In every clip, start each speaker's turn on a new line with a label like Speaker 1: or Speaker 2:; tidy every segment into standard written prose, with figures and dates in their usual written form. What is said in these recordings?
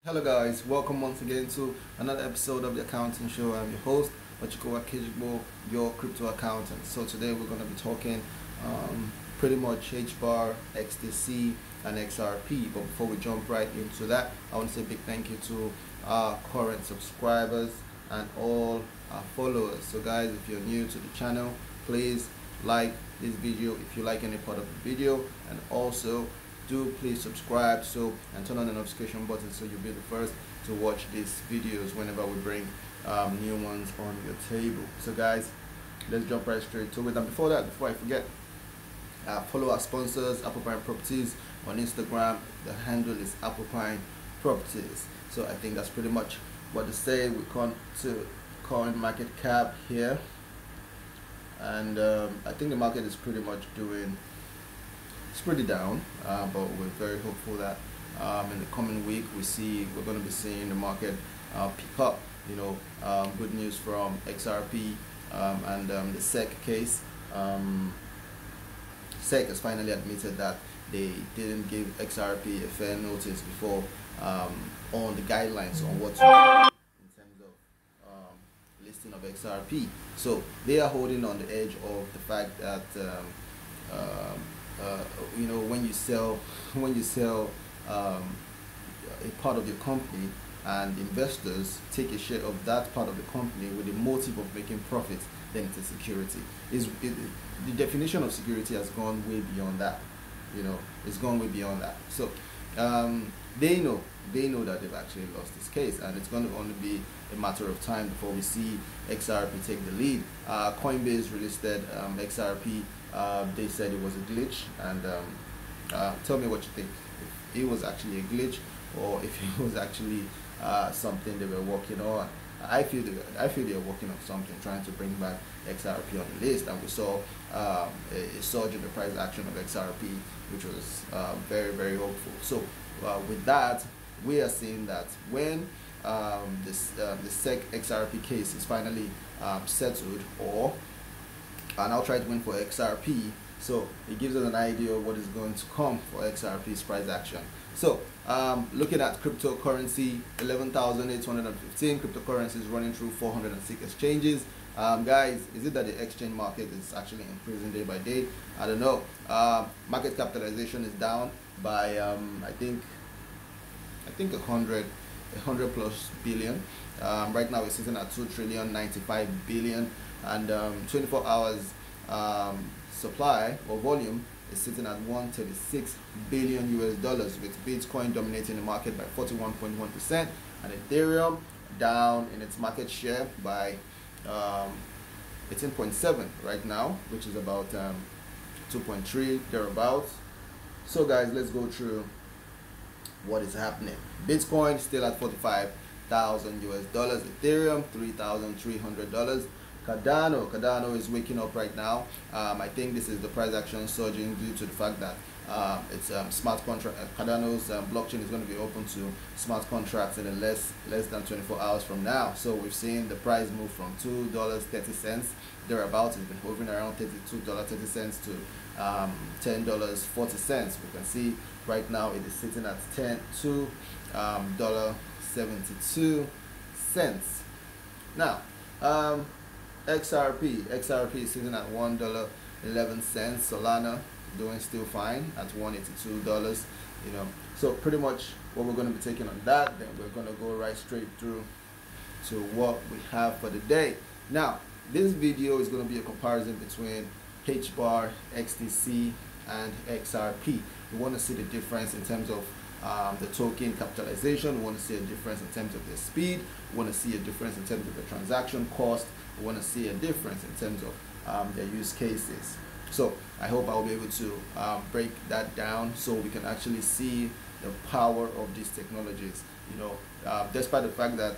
Speaker 1: Hello guys, welcome once again to another episode of the Accounting Show. I'm your host, Xrp Xdc, your crypto accountant. So today we're going to be talking pretty much Hbar, XDC and Xrp. But before we jump right into that, I want to say a big thank you to our current subscribers and all our followers. So guys, if you're new to the channel, please like this video if you like any part of the video, and also do please subscribe and turn on the notification button so you'll be the first to watch these videos whenever we bring new ones on your table. So guys, let's jump right straight to it. And before I forget, follow our sponsors, Apple Pine Properties on Instagram. The handle is Apple Pine Properties. So I think that's pretty much what to say. We come to current market cap here, and I think the market is pretty much doing, it's pretty down, but we're very hopeful that in the coming week we're going to be seeing the market pick up. You know, good news from Xrp and the SEC case. SEC has finally admitted that they didn't give Xrp a fair notice before on the guidelines on what to do in terms of listing of Xrp. So they are holding on the edge of the fact that you know, when you sell a part of your company and investors take a share of that part of the company with the motive of making profit, then it's a security. The definition of security has gone way beyond that. You know, it's gone way beyond that. So they know that they've actually lost this case, and it's going to only be a matter of time before we see Xrp take the lead. Coinbase released Xrp. They said it was a glitch, and tell me what you think. If it was actually a glitch, or if it was actually something they were working on. I feel they're working on something, trying to bring back Xrp on the list, and we saw a surge in the price action of Xrp, which was very, very hopeful. So with that, we are seeing that when the SEC Xrp case is finally settled, or an outright win for Xrp, so it gives us an idea of what is going to come for Xrp's price action. So looking at cryptocurrency, 11,815 cryptocurrencies running through 406 exchanges. Guys, is it that the exchange market is actually increasing day by day? I don't know. Market capitalization is down by I think 100 plus billion. Right now it's sitting at 2,095 billion, and 24 hours supply or volume is sitting at 136 billion US dollars, with Bitcoin dominating the market by 41.1% and Ethereum down in its market share by 18.7 right now, which is about 2.3 thereabouts. So guys, let's go through what is happening. Bitcoin still at 45,000 US dollars, Ethereum $3,300. Cardano is waking up right now. I think this is the price action surging due to the fact that it's smart contract. Cardano's blockchain is going to be open to smart contracts in less than 24 hours from now. So we've seen the price move from $2.30 thereabouts. It's been hovering around $2.30 to $10.40. We can see right now it is sitting at $2.72. Now XRP is sitting at $1.11. Solana doing still fine at $182. You know, so pretty much what we're going to be taking on that. Then we're going to go right straight through to what we have for the day. Now, this video is going to be a comparison between Hbar, XDC, and Xrp. We want to see the difference in terms of the token capitalization. We want to see a difference in terms of the speed. We want to see a difference in terms of the transaction cost. We want to see a difference in terms of their use cases. So I hope I'll be able to break that down so we can actually see the power of these technologies. You know, despite the fact that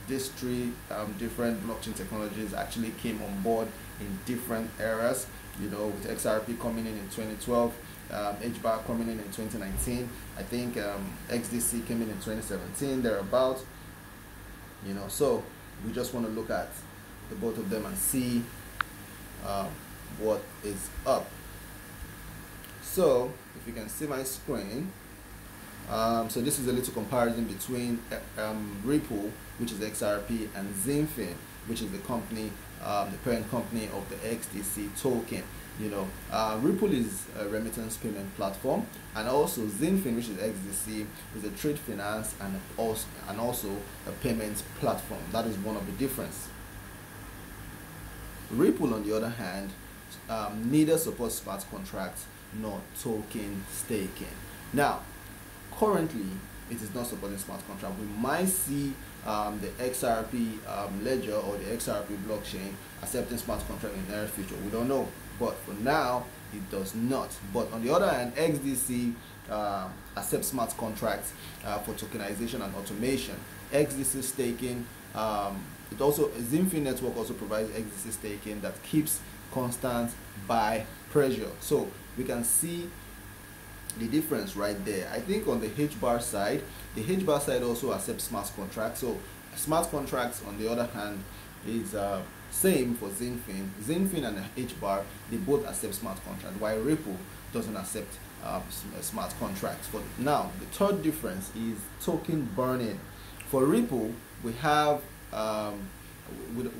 Speaker 1: these three different blockchain technologies actually came on board in different eras. You know, with Xrp coming in 2012, Hbar coming in 2019. I think XDC came in 2017, thereabouts. You know, so we just want to look at the both of them and see what is up. So if you can see my screen, So this is a little comparison between Ripple, which is XRP, and Zinfin, which is the company, the parent company of the XDC token. Ripple is a remittance payment platform, and also Zinfin, which is XDC, is a trade finance and also a payment platform. That is one of the difference. Ripple, on the other hand, neither supports smart contracts nor token staking. Now, currently, it is not supporting smart contract. We might see the Xrp ledger or the Xrp blockchain accepting smart contract in the near future. We don't know, but for now, it does not. But on the other hand, XDC accepts smart contracts for tokenization and automation. XDC staking, Zinfin network also provides XDC staking that keeps constant buy pressure. So we can see the difference right there. I think on the Hbar side, the Hbar side also accepts smart contracts. So smart contracts, on the other hand, is same for Zinfin. Zinfin and Hbar, they both accept smart contracts, while Ripple doesn't accept smart contracts. For now, the third difference is token burning. For Ripple, we have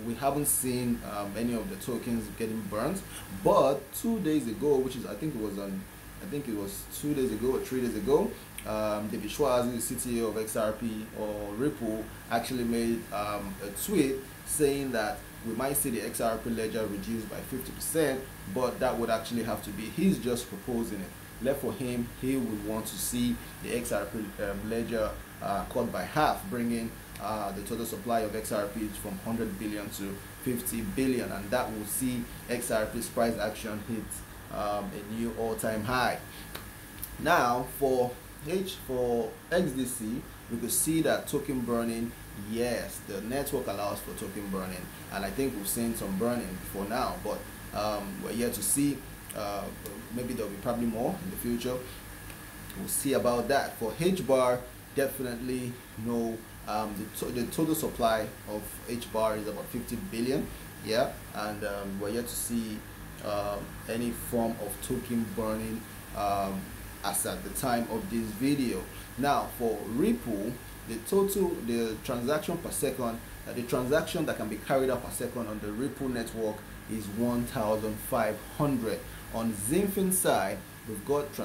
Speaker 1: we haven't seen any of the tokens getting burned, but 2 days ago, which is I think it was 2 days ago or 3 days ago, David Schwartz, the CTO of XRP or Ripple, actually made a tweet saying that we might see the XRP ledger reduced by 50%, but that would actually have to be, he's just proposing it. Left for him, he would want to see the XRP ledger cut by half, bringing the total supply of XRP from 100 billion to 50 billion, and that will see XRP's price action hit a new all-time high. Now for XDC, we could see that token burning, yes, the network allows for token burning, and I think we've seen some burning before now, but we're yet to see. Maybe there'll be probably more in the future. We'll see about that. For Hbar, definitely no. The total supply of Hbar is about 50 billion, yeah, and we're yet to see any form of token burning as at the time of this video. Now for Ripple, the transaction per second, the transaction that can be carried out per second on the Ripple network is 1,500. On Zinfin side, we've got the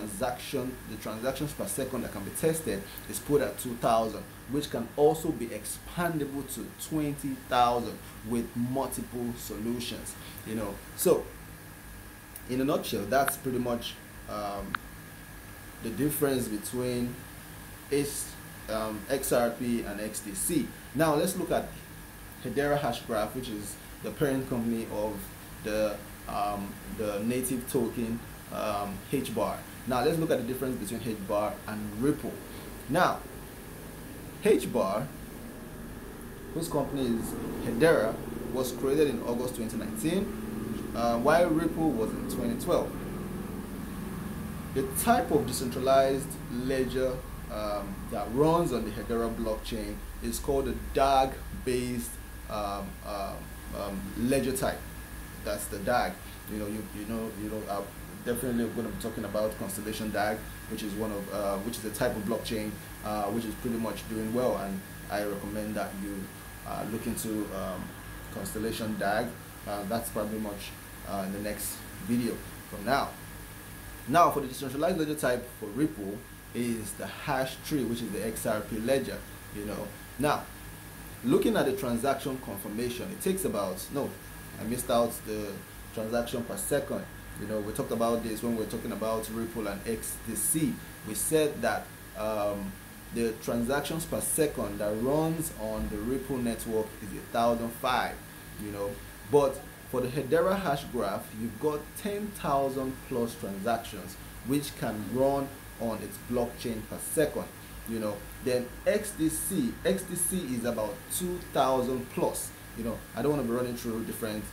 Speaker 1: transactions per second that can be tested is put at 2,000, which can also be expandable to 20,000 with multiple solutions. So in a nutshell, that's pretty much the difference between XRP and XDC. Now let's look at Hedera Hashgraph, which is the parent company of the native token Hbar. Now let's look at the difference between Hbar and Ripple. Now Hbar, whose company is Hedera, was created in August 2019, while Ripple was in 2012. The type of decentralized ledger that runs on the Hedera blockchain is called a DAG-based ledger type. That's the DAG. I'm definitely going to be talking about Constellation DAG, which is which is a type of blockchain which is pretty much doing well, and I recommend that you look into Constellation DAG. That's probably much in the next video from now. Now for the decentralized ledger type for Ripple is the hash tree, which is the XRP ledger. Now looking at the transaction confirmation, it takes about, I missed out the transaction per second. We talked about this when we were talking about Ripple and XDC. We said that the transactions per second that runs on the Ripple network is 1,005. But for the Hedera hash graph, you've got 10,000 plus transactions which can run on its blockchain per second. Then XDC is about 2,000 plus. I don't want to be running through different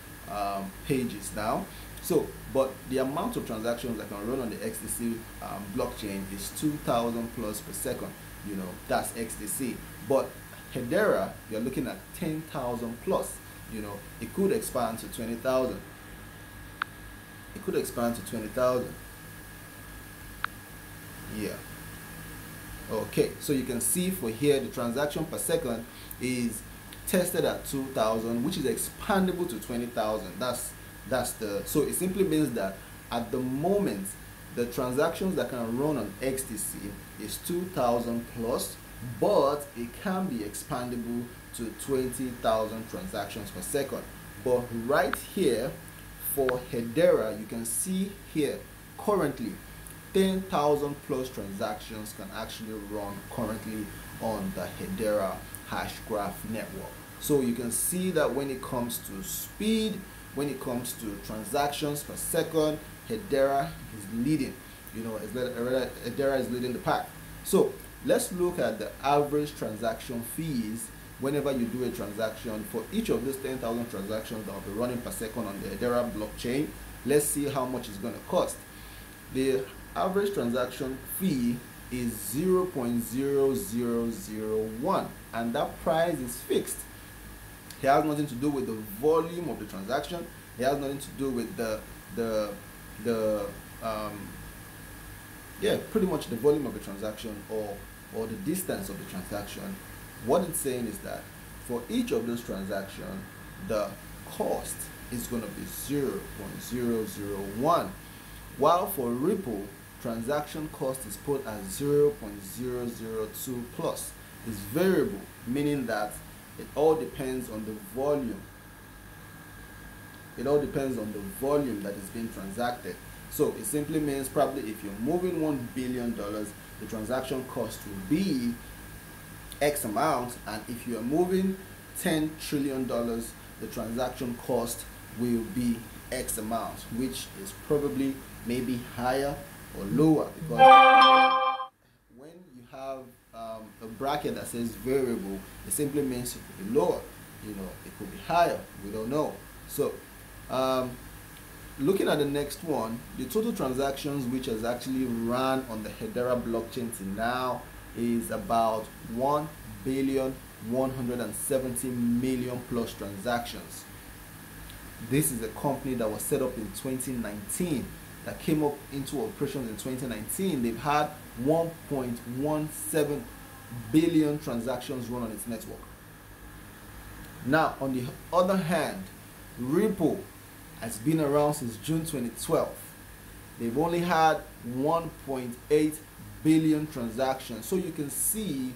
Speaker 1: pages now. But the amount of transactions that can run on the XDC blockchain is 2,000 plus per second. That's XDC. But Hedera, you're looking at 10,000 plus. It could expand to 20,000. It could expand to 20,000. Yeah. Okay, so you can see for here the transaction per second is tested at 2,000, which is expandable to 20,000. So it simply means that at the moment the transactions that can run on XDC is 2,000 plus, but it can be expandable to 20,000 transactions per second. But right here for Hedera, you can see here currently 10,000 plus transactions can actually run currently on the Hedera hash graph network. So you can see that when it comes to speed, when it comes to transactions per second, Hedera is leading. Hedera is leading the pack. So let's look at the average transaction fees whenever you do a transaction for each of those 10,000 transactions that will be running per second on the Hedera blockchain. Let's see how much it's going to cost. The average transaction fee is 0.0001, and that price is fixed. It has nothing to do with the volume of the transaction. It has nothing to do with pretty much the volume of the transaction or the distance of the transaction. What it's saying is that for each of those transactions, the cost is going to be 0.001, while for Ripple, transaction cost is put at 0.002 plus. It's variable, meaning that it all depends on the volume. It all depends on the volume that is being transacted. So it simply means probably if you're moving $1 billion, the transaction cost will be X amount, and if you are moving $10 trillion, the transaction cost will be X amount, which is probably maybe higher or lower, because when you have a bracket that says variable, it simply means it could be lower, it could be higher, we don't know. So looking at the next one, the total transactions which has actually run on the Hedera blockchain till now is about 1,170,000,000 plus transactions. This is a company that was set up in 2019, that came up into operations in 2019. They've had 1.17 billion transactions run on its network. Now, on the other hand, Ripple has been around since June 2012. They've only had 1.8 billion transactions. So you can see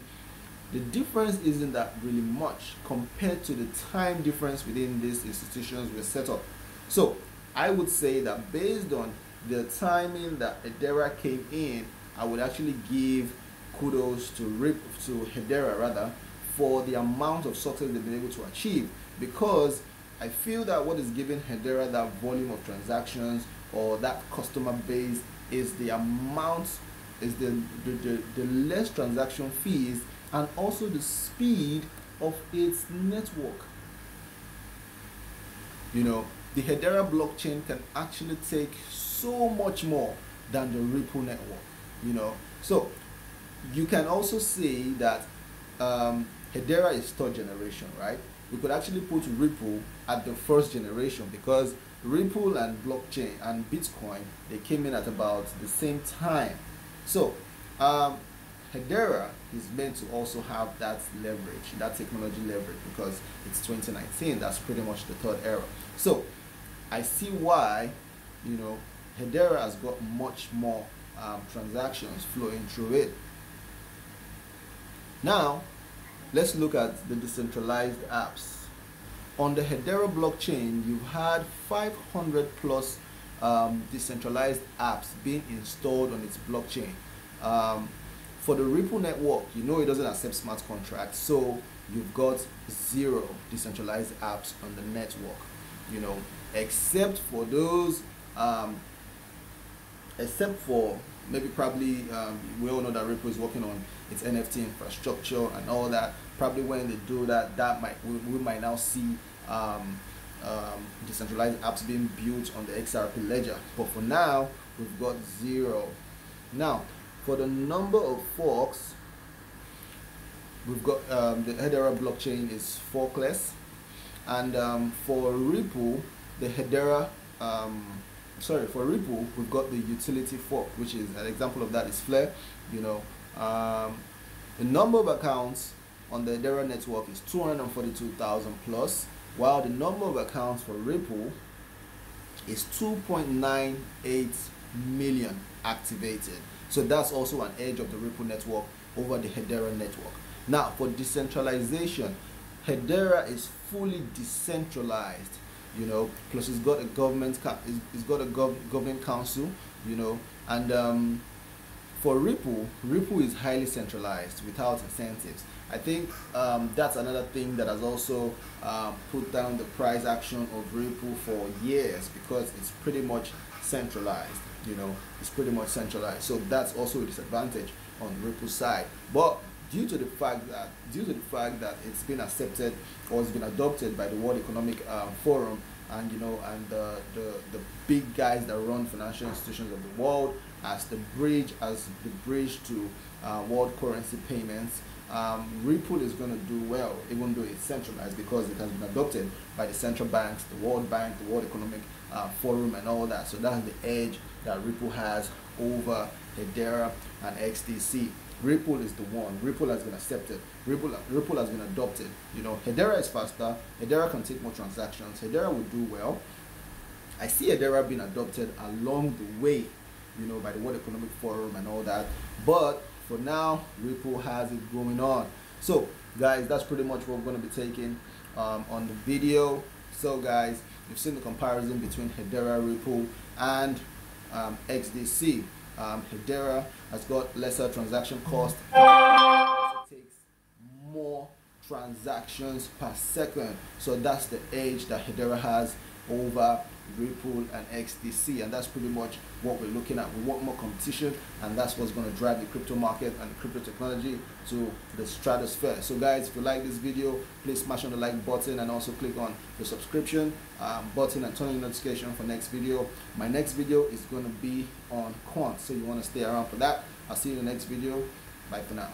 Speaker 1: the difference isn't that really much compared to the time difference within these institutions were set up. So I would say that based on the timing that Hedera came in, I would actually give kudos to Hedera rather, for the amount of success they've been able to achieve, because I feel that what is giving Hedera that volume of transactions or that customer base is the amount, is the less transaction fees, and also the speed of its network. The Hedera blockchain can actually take so much more than the Ripple network. So you can also say that Hedera is third generation, right? We could actually put Ripple at the first generation, because Ripple and blockchain and Bitcoin, they came in at about the same time. So Hedera is meant to also have that leverage, that technology leverage, because it's 2019. That's pretty much the third era. So I see why Hedera has got much more transactions flowing through it. Now let's look at the decentralized apps. On the Hedera blockchain, you've had 500 plus decentralized apps being installed on its blockchain. For the Ripple network, it doesn't accept smart contracts, so you've got 0 decentralized apps on the network, except for those, except for maybe probably, we all know that Ripple is working on its NFT infrastructure and all that. Probably when they do that, we might now see decentralized apps being built on the Xrp ledger. But for now, we've got 0. Now, for the number of forks, we've got the Hedera blockchain is forkless, and for Ripple, for Ripple, we've got the utility fork, which is an example of that is Flare. The number of accounts on the Hedera network is 242,000 plus, while the number of accounts for Ripple is 2.98 million activated. So that's also an edge of the Ripple network over the Hedera network. Now, for decentralization, Hedera is fully decentralized, you know, plus it's got a government, governing council, you know, and for Ripple is highly centralized without incentives. I think that's another thing that has also put down the price action of Ripple for years, because it's pretty much centralized, you know, it's pretty much centralized. So that's also a disadvantage on Ripple's side. But due to the fact that it's been accepted or it's been adopted by the World Economic Forum, and you know, and the big guys that run financial institutions of the world as the bridge to world currency payments, Ripple is going to do well, even though it's centralized, because it has been adopted by the central banks, the World Bank, the World Economic Forum, and all that. So that's the edge that Ripple has over Hedera and XDC. Ripple is the one. Ripple has been accepted. Ripple has been adopted. You know, Hedera is faster. Hedera can take more transactions. Hedera will do well. I see Hedera being adopted along the way, you know, by the World Economic Forum and all that. But for now, Ripple has it going on. So, guys, that's pretty much what we're going to be taking on the video. So, guys, you've seen the comparison between Hedera, Ripple, and XDC. Hedera has got lesser transaction cost. It also takes more transactions per second. So that's the edge that Hedera has over Ripple and XDC, and that's pretty much what we're looking at. We want more competition, and that's what's going to drive the crypto market and the crypto technology to the stratosphere. So guys, if you like this video, please smash on the like button and also click on the subscription button and turn on the notification for next video. My next video is going to be on quant, so you want to stay around for that. I'll see you in the next video. Bye for now.